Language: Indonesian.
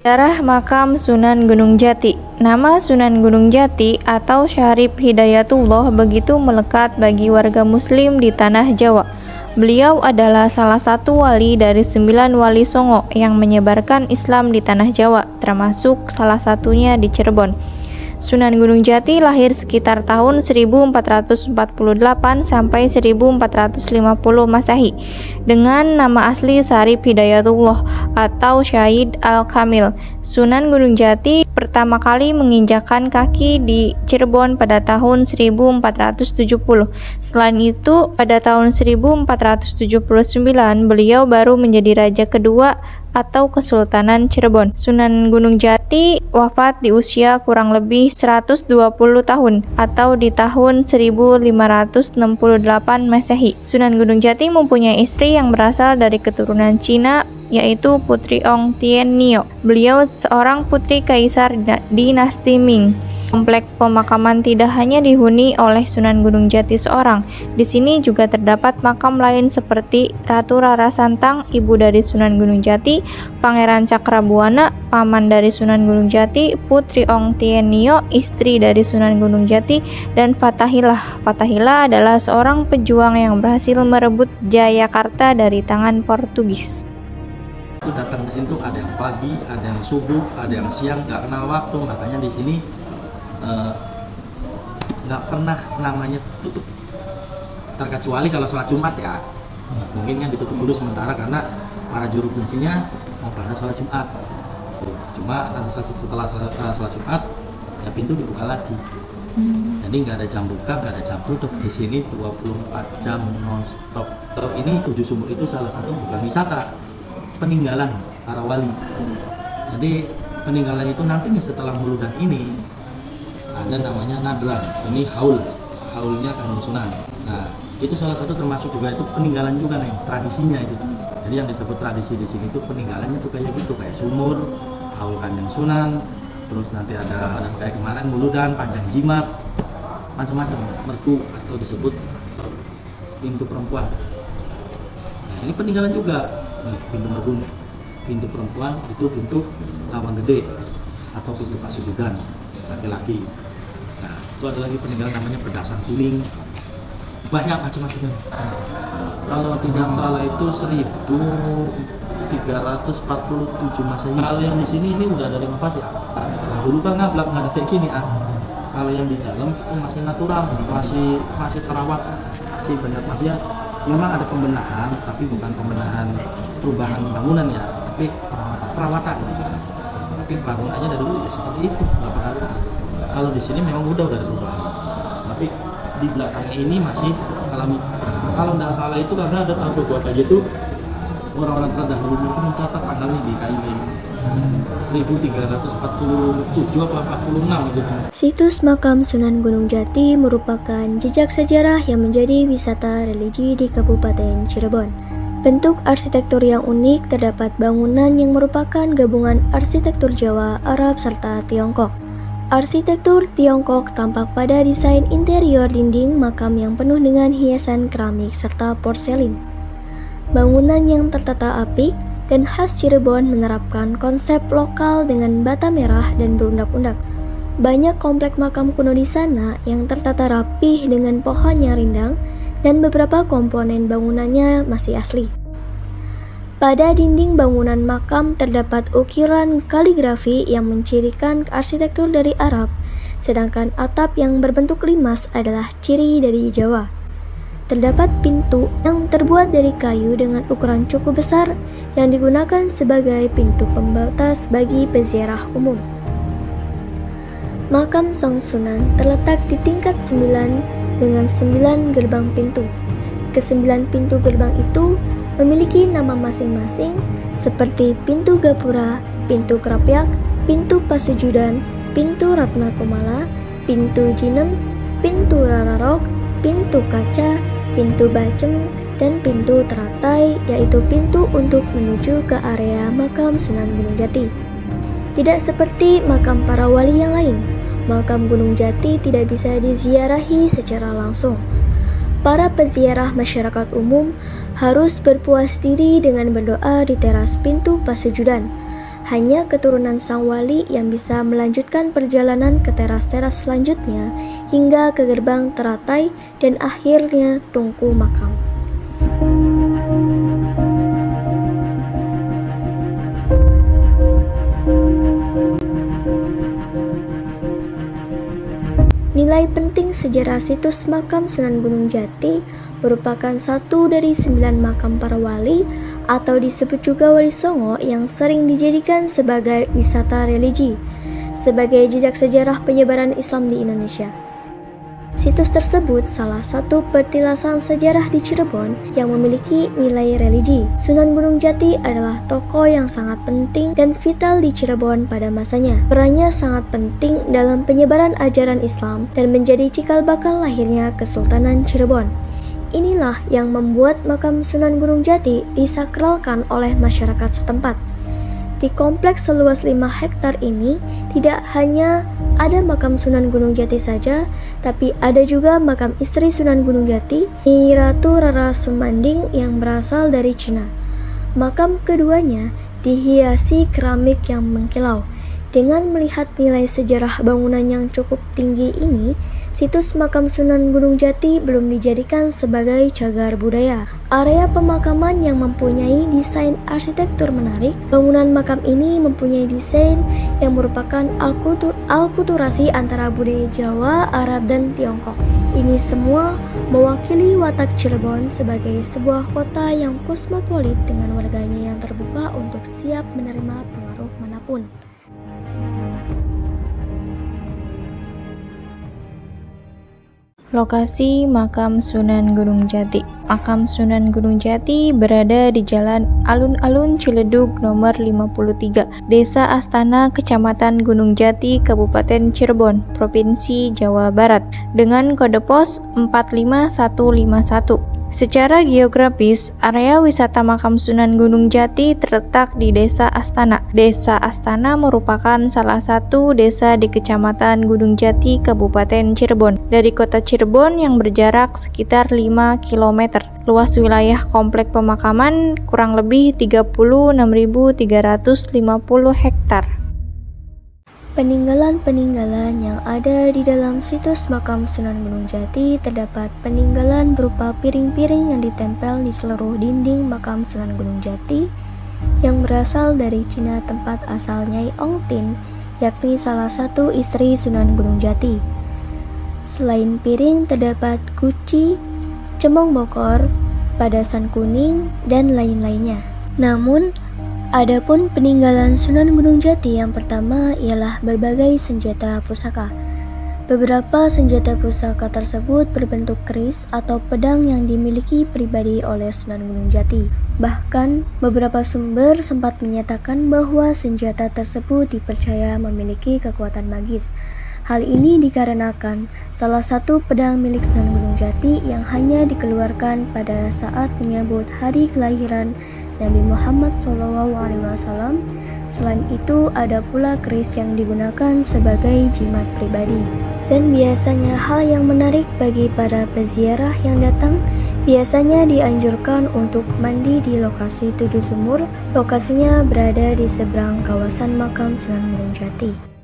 Sejarah makam Sunan Gunung Jati. Nama Sunan Gunung Jati atau Syarif Hidayatullah begitu melekat bagi warga muslim di tanah Jawa. Beliau adalah salah satu wali dari 9 wali Songo yang menyebarkan Islam di tanah Jawa, termasuk salah satunya di Cirebon. Sunan Gunung Jati lahir sekitar tahun 1448 sampai 1450 Masehi dengan nama asli Syarif Hidayatullah atau Syahid Al-Kamil. Sunan Gunung Jati pertama kali menginjakkan kaki di Cirebon pada tahun 1470. Selain itu, pada tahun 1479 beliau baru menjadi raja kedua atau Kesultanan Cirebon. Sunan Gunung Jati wafat di usia kurang lebih 120 tahun atau di tahun 1568 Masehi. Sunan Gunung Jati mempunyai istri yang berasal dari keturunan Cina, yaitu Putri Ong Tien Nio. Beliau seorang putri kaisar dinasti Ming. Komplek pemakaman tidak hanya dihuni oleh Sunan Gunung Jati seorang. Di sini juga terdapat makam lain seperti Ratu Rara Santang, ibu dari Sunan Gunung Jati, Pangeran Cakrabuana, paman dari Sunan Gunung Jati, Putri Ong Tien Nio, istri dari Sunan Gunung Jati, dan Fathahilah. Fathahilah adalah seorang pejuang yang berhasil merebut Jayakarta dari tangan Portugis. Itu datang ke sini tuh ada yang pagi, ada yang subuh, ada yang siang, nggak kenal waktu. Makanya di sini nggak pernah namanya tutup, terkecuali kalau sholat Jumat ya, mungkin kan ditutup dulu sementara karena para juru kuncinya mau pada sholat Jumat. Cuma nanti setelah sholat Jumat ya pintu dibuka lagi. Jadi nggak ada jam buka, nggak ada jam tutup. Di sini 24 jam non-stop. Ini 7 sumur itu salah satu bukan wisata, peninggalan para wali. Jadi peninggalan itu nanti nih setelah Muludan ini ada namanya Nadlan. Ini haulnya Kanjeng Sunan. Nah, itu salah satu termasuk juga itu peninggalan juga nih, tradisinya itu. Jadi yang disebut tradisi di sini itu peninggalannya tuh kayak gitu, kayak sumur, haul Kanjeng Sunan, terus nanti ada kayak kemarin Muludan, Panjang Jimat, macam-macam, merku atau disebut pintu perempuan. Nah, ini peninggalan juga. Nih, pintu merku, pintu perempuan itu pintu Lawang Gede atau pintu Pasujudan laki-laki. Nah, itu ada lagi peninggalan namanya Pedasan Kuning, banyak macam-macam. Kalau tidak salah itu 1347 Masehi. Kalau yang di sini ini udah ada renovasi ya. Nah, dulu kan ngablak, nggak ada kayak gini ah. Kalau yang di dalam itu masih natural, masih terawat, masih banyak masih ya. Memang ada pembenahan, tapi bukan pembenahan perubahan bangunan ya, tapi perawatan. Tapi bangunannya dari dulu ya seperti itu, nggak pernah rubah. Kalau di sini memang udah ada perubahan, tapi di belakangnya ini masih alami. Kalau nggak salah itu karena ada tahun berapa gitu, orang-orang terdahulu itu mencatat tanggalnya di KIP 1347 apa 46 gitu. Situs makam Sunan Gunung Jati merupakan jejak sejarah yang menjadi wisata religi di Kabupaten Cirebon. Bentuk arsitektur yang unik, terdapat bangunan yang merupakan gabungan arsitektur Jawa, Arab, serta Tiongkok. Arsitektur Tiongkok tampak pada desain interior dinding makam yang penuh dengan hiasan keramik serta porselin. Bangunan yang tertata apik dan khas Cirebon menerapkan konsep lokal dengan bata merah dan berundak-undak. Banyak komplek makam kuno di sana yang tertata rapih dengan pohonnya rindang dan beberapa komponen bangunannya masih asli. Pada dinding bangunan makam terdapat ukiran kaligrafi yang mencirikan arsitektur dari Arab, sedangkan atap yang berbentuk limas adalah ciri dari Jawa. Terdapat pintu yang terbuat dari kayu dengan ukuran cukup besar yang digunakan sebagai pintu pembatas bagi peziarah umum. Makam Sang Sunan terletak di tingkat 9 dengan 9 gerbang pintu. Ke-9 pintu gerbang itu memiliki nama masing-masing seperti pintu Gapura, pintu Krapyak, pintu Pasujudan, pintu Ratna Komala, pintu Jinem, pintu Rararok, pintu Kaca, pintu Bacem, dan pintu Teratai, yaitu pintu untuk menuju ke area makam Sunan Gunung Jati. Tidak seperti makam para wali yang lain, makam Gunung Jati tidak bisa diziarahi secara langsung. Para peziarah masyarakat umum harus berpuas diri dengan berdoa di teras pintu Pasujudan. Hanya keturunan sang wali yang bisa melanjutkan perjalanan ke teras-teras selanjutnya hingga ke gerbang teratai dan akhirnya tungku makam. Nilai penting sejarah situs makam Sunan Gunung Jati merupakan satu dari 9 makam para wali atau disebut juga Wali Songo yang sering dijadikan sebagai wisata religi, sebagai jejak sejarah penyebaran Islam di Indonesia. Situs tersebut salah satu petilasan sejarah di Cirebon yang memiliki nilai religi. Sunan Gunung Jati adalah tokoh yang sangat penting dan vital di Cirebon pada masanya. Perannya sangat penting dalam penyebaran ajaran Islam dan menjadi cikal bakal lahirnya Kesultanan Cirebon. Inilah yang membuat makam Sunan Gunung Jati disakralkan oleh masyarakat setempat. Di kompleks seluas 5 hektar ini tidak hanya ada makam Sunan Gunung Jati saja, tapi ada juga makam istri Sunan Gunung Jati, Nyi Ratu Rara Sumanding yang berasal dari Cina. Makam keduanya dihiasi keramik yang mengkilau. Dengan melihat nilai sejarah bangunan yang cukup tinggi ini, situs makam Sunan Gunung Jati belum dijadikan sebagai cagar budaya. Area pemakaman yang mempunyai desain arsitektur menarik, bangunan makam ini mempunyai desain yang merupakan alkulturasi antara budaya Jawa, Arab, dan Tiongkok. Ini semua mewakili watak Cirebon sebagai sebuah kota yang kosmopolit dengan warganya yang terbuka untuk siap menerima pengaruh manapun. Lokasi makam Sunan Gunung Jati. Makam Sunan Gunung Jati berada di Jalan Alun-Alun Ciledug nomor 53, Desa Astana, Kecamatan Gunung Jati, Kabupaten Cirebon, Provinsi Jawa Barat, dengan kode pos 45151. Secara geografis, area wisata makam Sunan Gunung Jati terletak di Desa Astana. Desa Astana merupakan salah satu desa di Kecamatan Gunung Jati, Kabupaten Cirebon, dari kota Cirebon yang berjarak sekitar 5 km. Luas wilayah komplek pemakaman kurang lebih 36.350 hektar. Peninggalan-peninggalan yang ada di dalam situs makam Sunan Gunung Jati terdapat peninggalan berupa piring-piring yang ditempel di seluruh dinding makam Sunan Gunung Jati yang berasal dari Cina, tempat asal Nyai Ong Tin, yakni salah satu istri Sunan Gunung Jati. Selain piring terdapat guci, cemong bokor, padasan kuning, dan lain-lainnya. Namun, adapun peninggalan Sunan Gunung Jati yang pertama ialah berbagai senjata pusaka. Beberapa senjata pusaka tersebut berbentuk keris atau pedang yang dimiliki pribadi oleh Sunan Gunung Jati. Bahkan, beberapa sumber sempat menyatakan bahwa senjata tersebut dipercaya memiliki kekuatan magis. Hal ini dikarenakan salah satu pedang milik Sunan Gunung Jati yang hanya dikeluarkan pada saat menyambut hari kelahiran Nabi Muhammad SAW. Selain itu, ada pula keris yang digunakan sebagai jimat pribadi. Dan biasanya hal yang menarik bagi para peziarah yang datang, biasanya dianjurkan untuk mandi di lokasi 7 sumur. Lokasinya berada di seberang kawasan makam Sunan Gunung Jati.